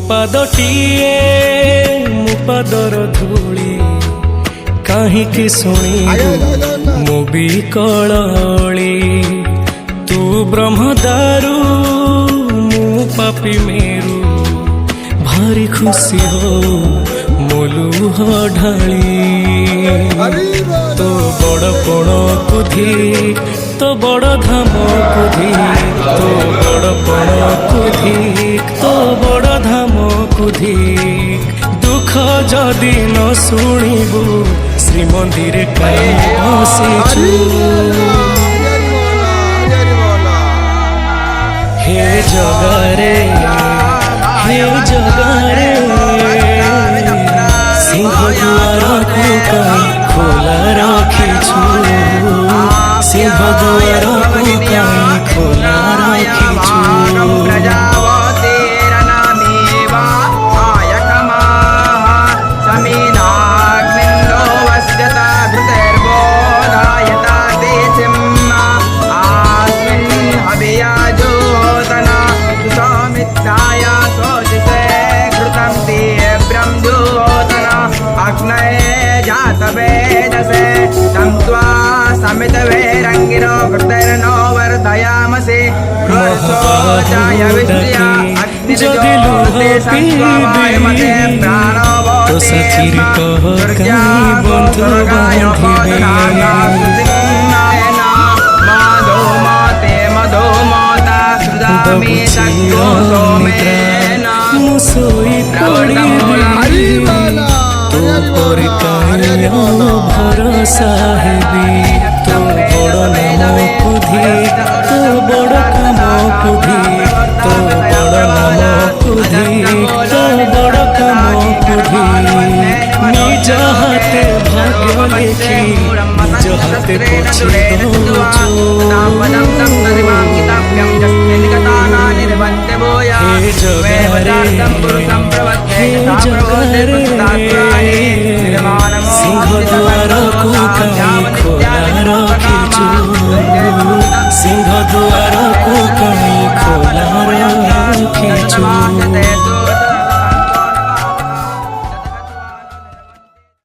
ପାଦଟିଏ ମୋ ପାଦର ଧୂଳି କାହିଁକି ଶୁଣିବୁ ମୋ ବିକଳଳି ତୁ ବ୍ରହ୍ମଦାରୁ ମୁଁ ପାପି ମେରୁ ଭାରି ଖୁସି ହଉ ମୋ ଲୁହ ଢାଳି ତୋ ବଡ଼ ପଣକୁ ଧିକ୍ ତୋ ବଡ଼ ଧାମକୁ ଧିକ୍ ତୋ ବଡ଼ ପଣକୁ ଧିକ୍ ତୋ ବଡ଼ ଧାମକୁ ଧିକ୍ ଦୁଃଖ ଯଦି ନ ଶୁଣିବୁ ଶ୍ରୀମନ୍ଦିରେ କାଇଁ ବସିଛୁ हे जगारे सिंह दुआर को काई खोला रखिछु सिंह दुआर को काई खोला रखिछु समित वैरंगिरो कृतर्नो वर्धयामसे रोचोचाय विद्या अग्निज्योति संस्वायमते प्राणो भवते दुर्गा बंधुगाय माधो माते मधो माता सुदामी सक्तो सोमेन मुसोई पड़ी तो पर भरोसा हेबी तो बड़ नाम कुधी तो बड़ काम कुधी तो बड़ नाम कुधी तो बड़ काम कुधी निज हाथे भाग्य लिखी निज हाथे पोछी दौचु हे जगारे सिंह द्वार को काई खोला रखी